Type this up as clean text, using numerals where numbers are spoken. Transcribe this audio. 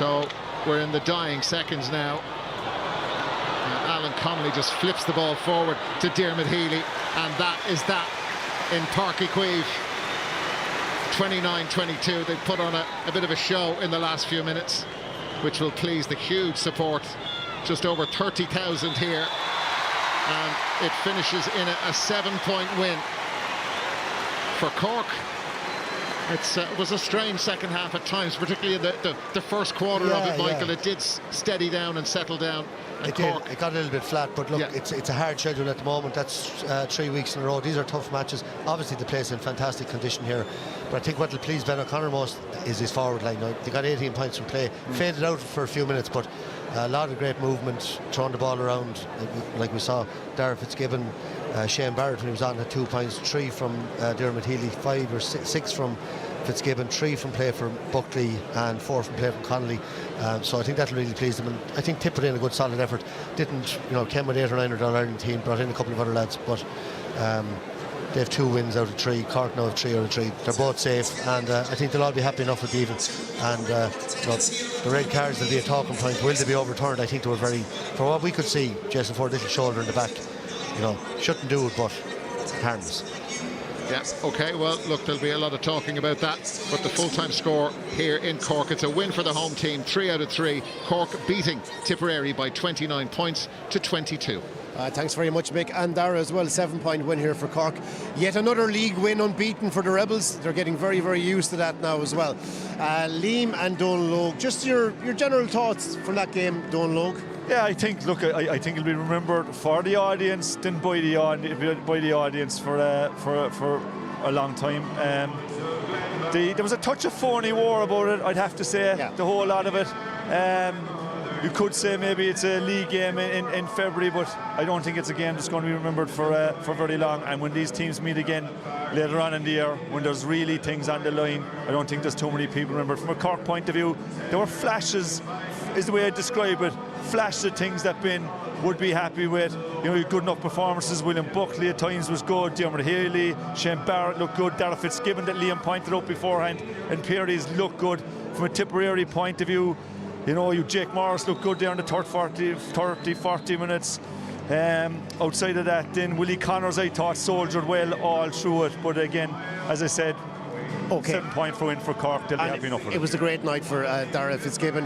So we're in the dying seconds now. Alan Connolly just flips the ball forward to Diarmuid Healy, and that is that in Páirc Uí Chaoimh. 29-22. They've put on a bit of a show in the last few minutes, which will please the huge support. Just over 30,000 here, and it finishes in a 7-point win for Cork. It was a strange second half at times, particularly in the first quarter of it, Michael. It did steady down and settle down. It did. It got a little bit flat, but look, it's a hard schedule at the moment. That's 3 weeks in a row. These are tough matches. Obviously, the place in fantastic condition here. But I think what will please Ben O'Connor most is his forward line. Now, they got 18 points from play. Faded out for a few minutes, but a lot of great movement, throwing the ball around. Like we saw, Darragh Fitzgibbon, Shane Barrett, when he was on, had 2 points, 3 from Diarmuid Healy, 5 or 6 from Fitzgibbon, 3 from play from Buckley, and 4 from play from Connolly. So I think that'll really please them. And I think Tipp put in a good solid effort. Didn't, came with 8 or 9 All-Ireland team, brought in a couple of other lads, but they have 2 wins out of 3. Cork now have 3 out of 3. They're both safe, and I think they'll all be happy enough with even. And the red cards will be a talking point. Will they be overturned? I think they were very, for what we could see, Jason Ford, little shoulder in the back. Shouldn't do it, but harmless. Yeah, OK, well, look, there'll be a lot of talking about that, but the full-time score here in Cork, it's a win for the home team, 3 out of 3. Cork beating Tipperary by 29 points to 22. Thanks very much, Mick, and Darragh as well. 7-point win here for Cork. Yet another league win unbeaten for the Rebels. They're getting very, very used to that now as well. Liam and Donlogue, just your general thoughts from that game, Donlogue. Yeah, I think it'll be remembered for the audience, then by the audience for a long time. There was a touch of phony war about it, I'd have to say. Yeah. The whole lot of it. You could say maybe it's a league game in February, but I don't think it's a game that's going to be remembered for very long. And when these teams meet again later on in the year, when there's really things on the line, I don't think there's too many people remembered. From a Cork point of view, there were flashes, is the way I describe it, flashes of things that Ben would be happy with. Good enough performances. William Buckley at times was good. Diarmuid Healy, Shane Barrett looked good. Darragh Fitzgibbon that Liam pointed out beforehand, and Peardy's looked good. From a Tipperary point of view, Jake Morris looked good there in the third 40 minutes. Outside of that, then Willie Connors, I thought, soldiered well all through it. But again, as I said, 7-point win for Cork. They'll be happy enough with it. It was a great night for Darragh Fitzgibbon.